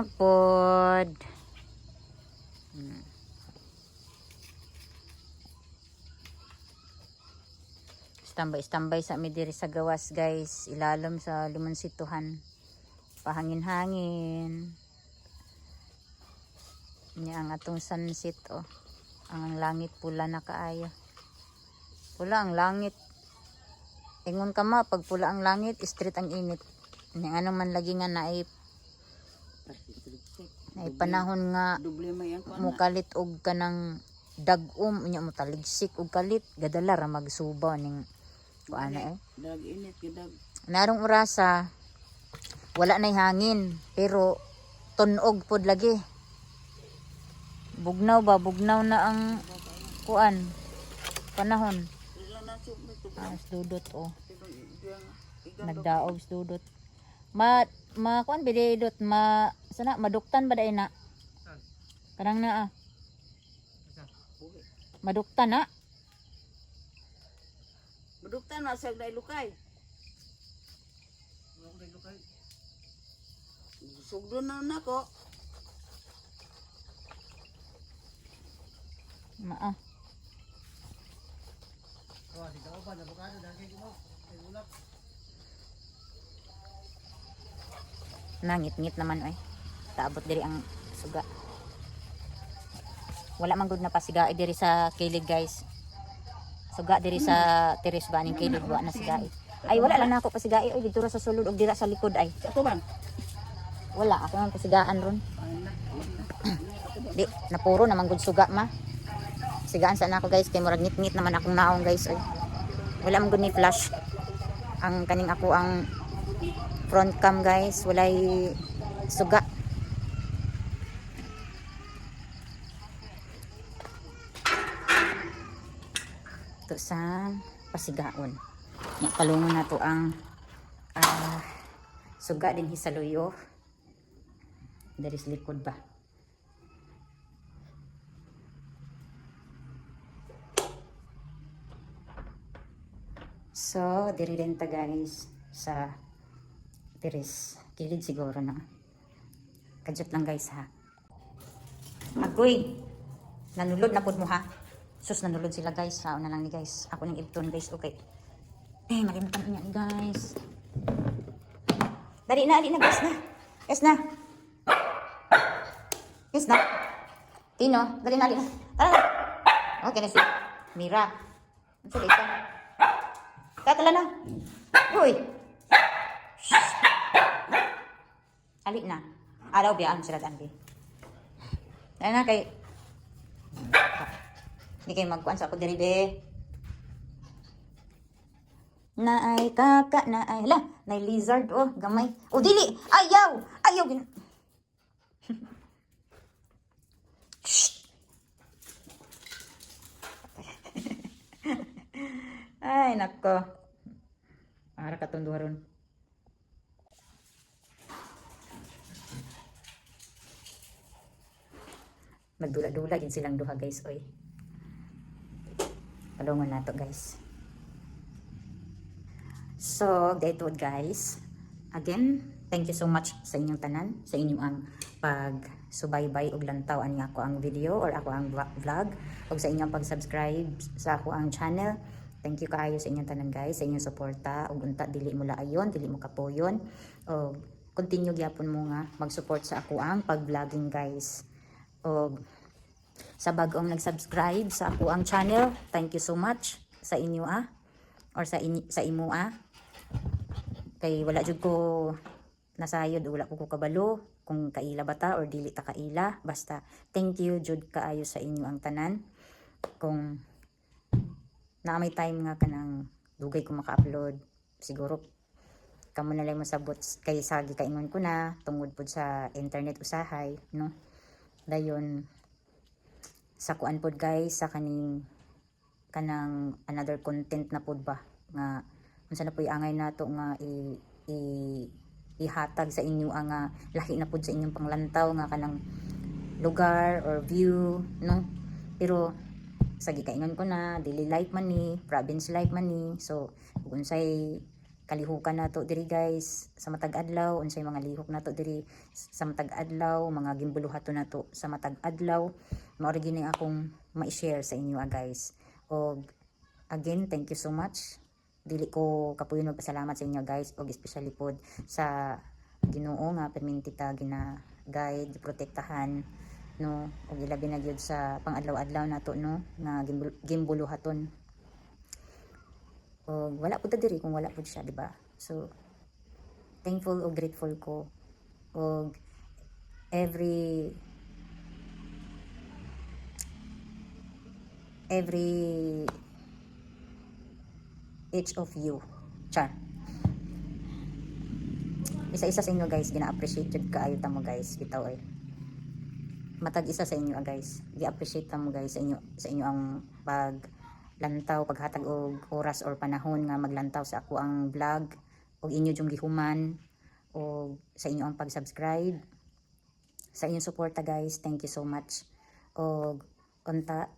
Hapon pod. Standby sa mi diri sa gawas guys. Ilalim sa Lumansituhan. Pahangin-hangin. Niya ang atong sunset oh. Ang langit pula na kaayo. Pula ang langit. Ingon ka ma, pag pula ang langit, straight ang init. Ning ano man lagi nga naay panahon nga mukalit og kanang dagom unya mo taligsik og kalit gadala ra magsuba ning kuana dag init gidag. Narong orasa wala nay hangin pero tunog pod lagi. Bugnaw na ang kuan panahon. Dudot oh. Nagdaog dudot. Kuan bididot sana maduktan ba dai na? Kanang na Maduktan na. Maduktan na sa dai lukay. Sugdo na nako. Nangit-ngit naman ay. Taabot diri ang suga. Wala man gud na pasigai diri sa kilid guys. Suga diri sa teres ba ning kilid wa na sigai. Ay wala lang nako pasigai oy dito ra sa sulod og dira sa likod ay. Ato man. Wala ako man pasigaan ron. Di napuro naman gud suga ma. Sigaan sa nako guys kay murag ngit-ngit naman akong naong guys oy. Wala man gud ni flash. Ang kaning ako ang front cam guys, walay suga. Ito sa pasigaon. Palungon na to ang suga din hisaluyo. Dari sa likod ba. So, diri din ta guys sa teres. Kilid siguro na. Kadyot lang guys ha. Agoy, nanulod na pod mo ha. Sus, nanulod sila guys. Sao na lang ni guys. Ako ng ibton guys. Okay. Malimutan niya ni guys. Dali na guys na. Guys na. Guys na. Tino, dali na. Tara na. Okay na si Mira. Ano sa dito? Katala na. Uy. Alik na. Araw biyaan sila tanbi. Dahil na kay hindi kayo magkuhan sa ako diri be. Naay kaka naay. Hala, naay lizard oh, gamay. Oh dili. Ayaw. Ay nako. Ara katunduharon. Magdula-dula din silang duha guys oy. Palungon na to guys. So, dito guys. Again, thank you so much sa inyong tanan, sa inyong ang pag-subaybay og lantaw ani ako ang video or ako ang vlog og sa inyong pag-subscribe sa ako ang channel. Thank you kaayo sa inyong tanan guys, sa inyong suporta ug unta dili mo laayon, dili mo kapoyon. Og continue gyapon mo nga mag-support sa ako ang pag-vlogging guys. Og sa bagong nag-subscribe sa ako ang channel, thank you so much sa inyo or sa imo kay wala jud ko nasayod, wala ko kabalo kung kaila bata or dili ta kaila, basta thank you jud kaayo sa inyo ang tanan. Kung na may time nga kanang dugay ko maka-upload, siguro kamo na lang masabot kay sa gikaingon ko na tungod pod sa internet usahay no. Dayon sa kuan pod guys sa kanang another content na pod ba nga unsa na po angay nato nga ihatag sa inyo ang lahi na pod sa inyong panglantaw nga kanang lugar or view no. Pero sa gikaingon ko na daily life man ni, province life man ni, so kung unsay kalihukan nato diri guys sa matag adlaw, unsay mga lihok nato diri sa matag adlaw, mga gimbuluhaton nato sa matag adlaw, mao ra gini akong ma-share sa inyo guys. Og again, thank you so much. Dili ko kapuyon magpasalamat sa inyo guys, og especially pod sa Ginoo nga perminti ta gina guide, protektahan, no, og ilabi na gyud sa pang-adlaw-adlaw nato, no, nga gimbuluhaton. O wala po ta diri kung wala po siya, di ba? So thankful o grateful ko, o every each of you, char, isa-isa sa inyo guys, gina-appreciate jud kaayo ta mo guys, bitaw ay matag isa sa inyo guys, gi-appreciate ta mo guys sa inyo ang paglantaw, paghatag og oras or panahon nga maglantaw sa ako ang vlog, og inyo jung gihuman, o sa inyo ang pag-subscribe, sa inyong suporta guys. Thank you so much. Og unta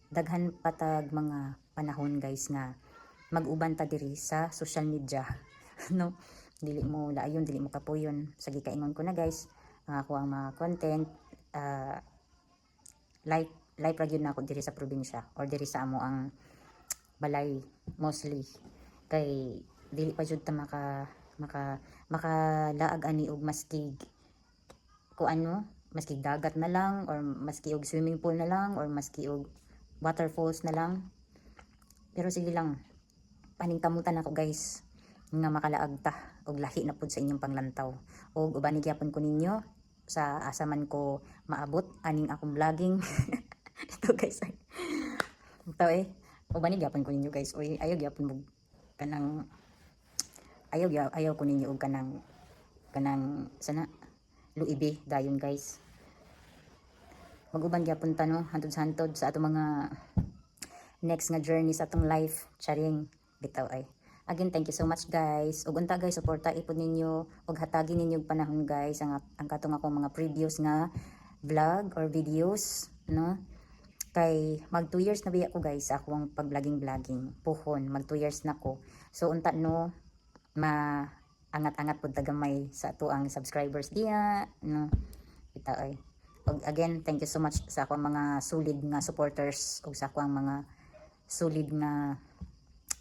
daghan patag mga panahon guys nga mag-uban ta diri sa social media no, dili mo laayon, dili mo kapuyon sa gikaingon ko na guys, ako ang mga content, life ra gyud na ako diri sa probinsya or diri sa amo ang balay mostly, kay dili pa jud ta makalaag ani og maskig ko ano, maski dagat na lang, or maski og swimming pool na lang, or maski og waterfalls na lang. Pero sige lang, paningkamutan ako guys nga makalaag ta og lahi na pud sa inyong panglantaw, og uban gyapon ko ninyo sa asa man ko maabot aning akong vlogging. Ito guys, ito uban gyapon ko ninyo guys, oy ayaw gyapon mo kanang ayaw ko ninyo og kanang sana luibi dayon guys. Mag-uban gyapon ta no, hantod-hantod sa atong mga next nga journey sa atong life, charing, bitaw ay. Again, thank you so much guys. Ug unta guys, suporta ipod ninyo og hatagi ninyo panahon guys ang katong akong mga previous nga vlog or videos, no. Kay mag 2 years na biya ko guys sa akong pag-vlogging puhon, mag 2 years na ko. So unta no, angat-angat pud tagamay sa ato ang subscribers diya, no. Bitaw ay. Og again, thank you so much sa akong mga solid nga supporters og sa akong mga solid nga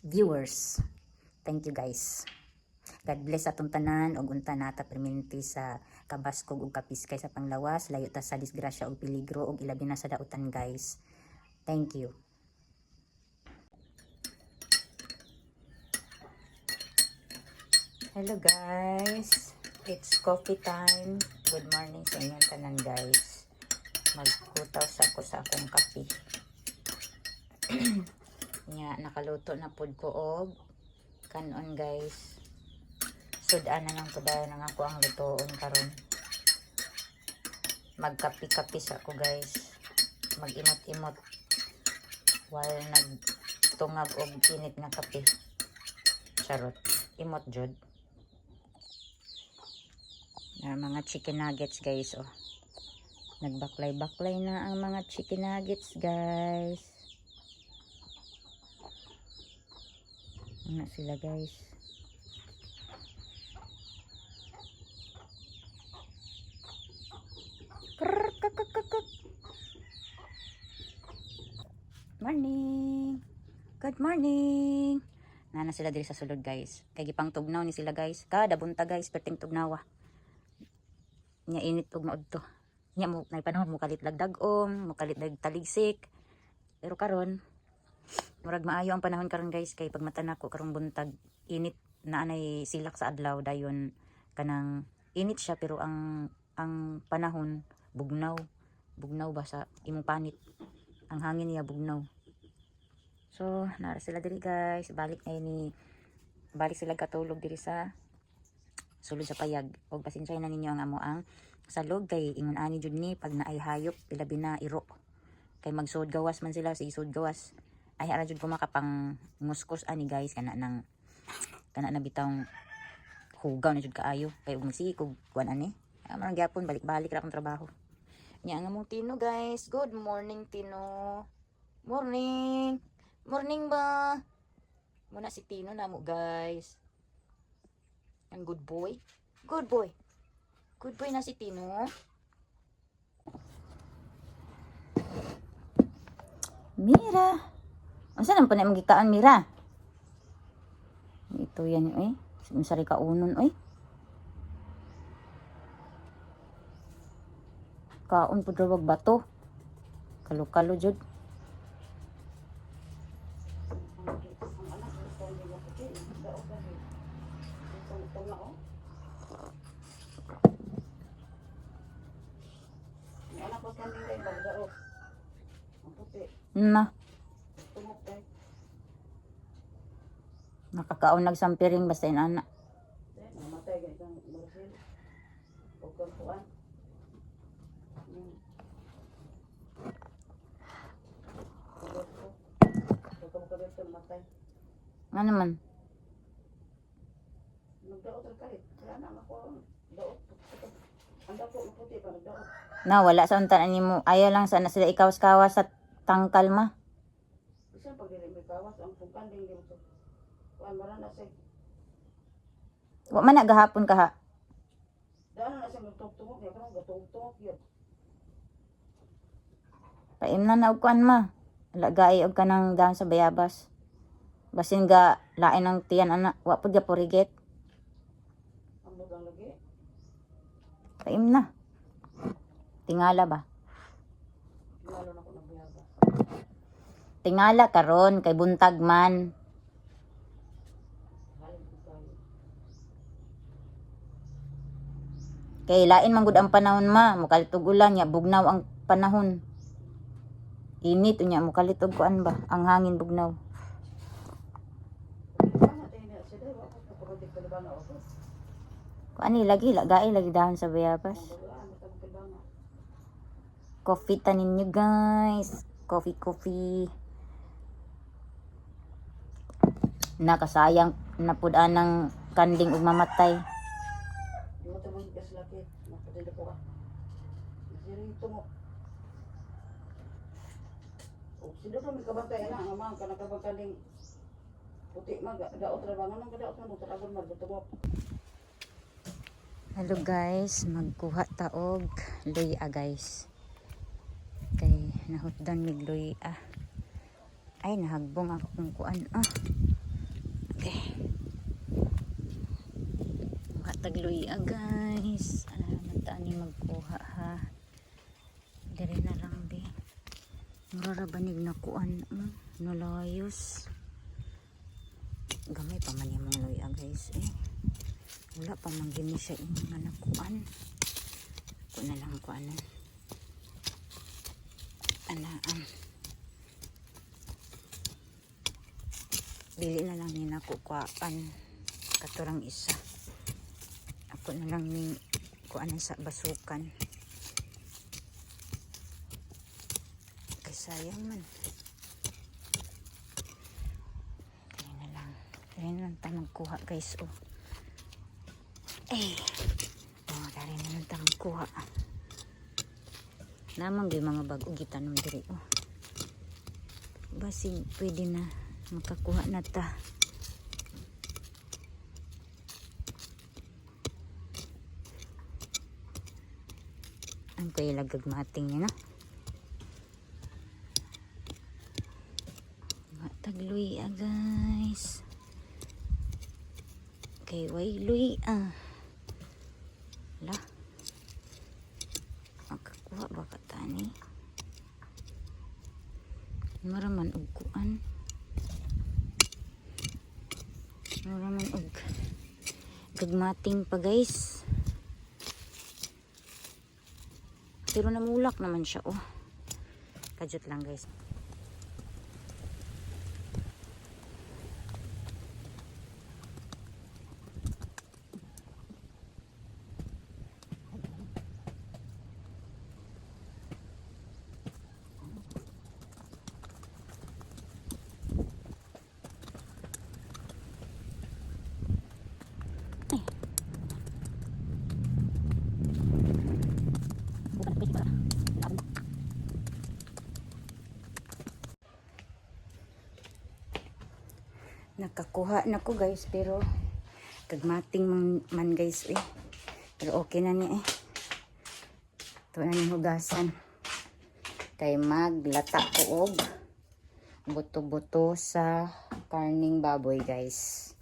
viewers. Thank you guys. God bless atong tanan, og unta nata perminti sa kabaskog ug kapiskay sa panglawas, layo ta sa disgrasya ug peligro, og ilabi na sa dautan guys. Thank you. Hello guys, it's coffee time. Good morning sa inyong tanan guys. Magkutaw sa ako sa akong kape. Nya nakaluto na pud ko og kanon guys. Sudan na lang kudayon ang ako ang lutoon karon. Magkapi-kapi sa ako guys. Mag-imot-imot while nagtungag og init nga kape. Charot. Imot jud. Mga chicken nuggets guys, oh. Nagbaklay-baklay na ang mga chicken nuggets guys. Ano sila guys? Morning. Good morning. Nana sila diri sa sulod guys. Kay gipang tugnaw ni sila guys. Kada bunta guys perting tugnawa. Nya init og maudto. Nya mo nay panahon mo kalit lagdagom, mo kalit taligsik. Pero karon murag maayo ang panahon karon guys, kay pag mata nako karong buntag init na anay silak sa adlaw dayon kanang init siya, pero ang panahon bugnaw ba sa imong panit, ang hangin niya bugnaw. So nara sila diri guys, balik sila katulog diri sa sulod sa payag. Og pasensya na ninyo ang amo ang salog, kay ingon ani jud ni pag naay hayop ilabi na iro, kay magsud gawas man sila, si isud gawas ay ara jud ko makapang muskos ani guys, kana na bitawng hugaw na jud kaayo, kay ug magsikog kuan ani amang gyapon balik-balik ra akong trabaho. Nya ang among Tino guys, good morning Tino. Morning ba muna si Tino na mo guys. Ang good boy. Good boy. Good boy na si Tino. Mira. Asa naman pa na magikaan, Mira? Ito yan, eh. Sari ka unon, eh. Kaon po drawag bato. Kalo-kalo, Jud. Na. Nakakaon nagsampiring basta inana. Namatay ka isang Brazil. Pagkakuan. Pagkakuan namatay. Nga naman. Nagdaot ang kahit. Kaya na ako. Daot. Ang dapo maputi pa. Nagdaot. Na, wala sa untan mo. Ayaw lang sana sila ikawas-kawas sa tangkal ma. Isa pag dili may kawas. Ang pungkanding dito. Kuan marana sa. Wa man na gahapon kaha. Daan na siya magtugtugog. Kaya parang gatugtugog yun. Paim na og kuan ma. Lagay og kanang dahon sa bayabas. Basin ga lain ng tiyan ana. Wa pud ga puriget. Ang mugang lagi. Paim na. Tingala ba? Lalo na ko nabiyaba. Tingala karon kay buntag man. Halin ko tayo. Kay lain man gud ang panahon ma. Mukalitog ulan nya bugnaw ang panahon. Init unya mukalitog kuan ba? Ang hangin bugnaw. Kuan ni lagi lagay lagi dahon sa bayabas. Coffee tanin nyo guys. Coffee. Nakasayang napudaan ng kanding ug mamatay. Di mo tabang gas laki. Napatid ko ka. Nasiring ito mo. O, sino ka may kabantay na? Ang mga kanakabangkaling puti mag. Daot rabangan ng kadaot mo. Taragon mo. Dito mo. Hello guys, magkuha taog luya guys. Kay nahutdan mig luya. Ay nahagbong ako kung kuan Okay. Tag luya guys. Alaman ta ni magkuha ha. Dire na lang di. Murarabanig na kuan nalayos. Gamay pa man yung mga luya guys eh. Wala pa man gini siya nga nakuan. Ako na lang kuanan. Anaan. Dili na lang ni nakukuhaan. Katurang isa. Ako na lang ni kuanan sa basukan. Kay sayang man. Kaya na lang. Kaya na lang tayo magkuha guys oh. Dari na lang tayo magkuha. Namang di mga bago gitanom diri oh. Basig pwede na makakuha na ta. Ang ko ilagag mating niya na. Matagluy guys. Kay way luy La. Makakuha ba ka tani? Maraman og kuan. Maraman og gagmating pa guys. Pero namulak naman siya oh. Kajut lang guys. Nakakuha na ko guys pero Kagmating man guys eh. Pero okay na niya eh. Ito na yung hugasan. Kay maglata ko og buto-buto sa karning baboy guys.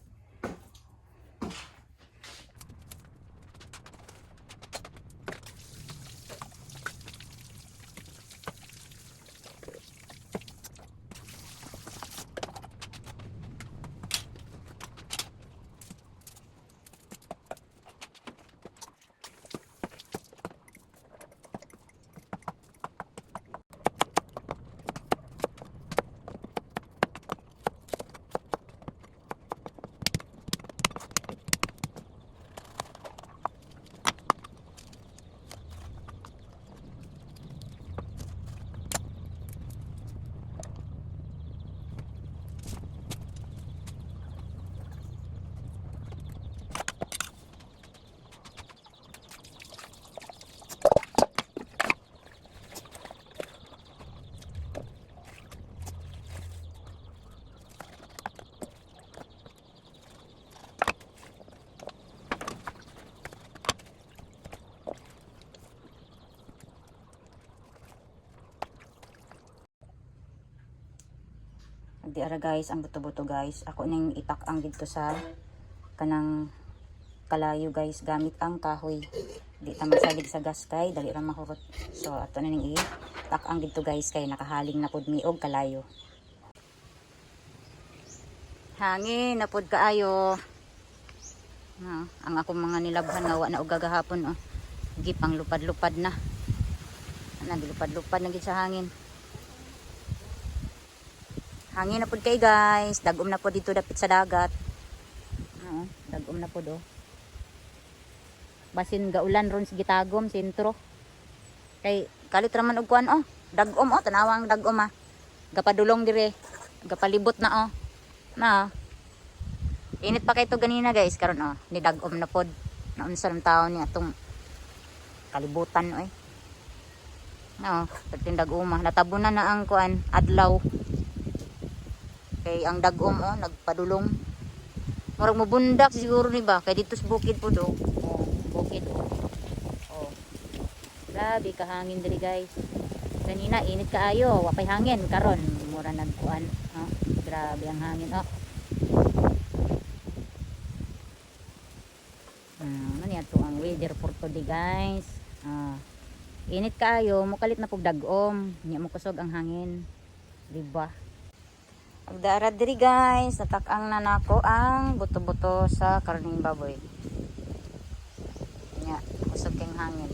Di ara guys ang buto-buto guys. Ako nang itak ang dito sa kanang kalayo guys gamit ang kahoy. Di ta magsalig sa gas kay dali ra mahurot. So ato na ning itak ang dito guys kay nakahaling na pud mi og kalayo. Hangin na pud kaayo. Ang akong mga nilabhan nga wa na og gagahapon oh. Gipang lupad-lupad na. Nagilupad-lupad na gid sa hangin. Hangin na po kay guys. Dagom na po dito dapit sa dagat. Dagom na po do. Basin gaulan ron sa gitagom, sentro. Kay kalit raman og kuan oh. Dagom oh, tanawang dagom ah. Gapadulong dire. Gapalibot na oh. Na. Init pa kay to ganina guys karon oh. Ni dagom na pod. Naunsa ng tawo ni atong kalibutan oy. No, pagtindag uma. Natabunan na ang kuan adlaw. Kay ang dagom oh nagpadulong. Murag mabundak siguro ni ba kay dito sa bukid po do. Oh, bukid oh. Oh. Grabe kahangin diri guys. Kanina init kaayo, wa pay hangin karon mura nagkuan. Oh, grabe ang hangin oh. Ano niya to ang weather for today guys. Init kaayo, mukalit na pug dagom. Nya mo kusog ang hangin. Di ba? Agdara diri guys, natakang na nako ang buto-buto sa karning baboy. Nya, kusog keng hangin.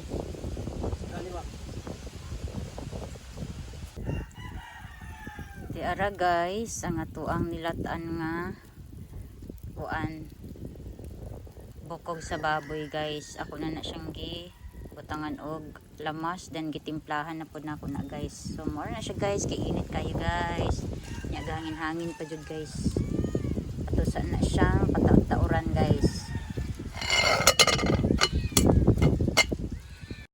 Di ara guys, ang ato ang nilatan nga kuan bukog sa baboy guys. Ako na siyang butangan og lamas then gitimplahan na pud nako na guys. So more na siya guys, kay init kayo guys. Nya hangin pa jud guys. Ato sa na siyang pataon-taoran guys.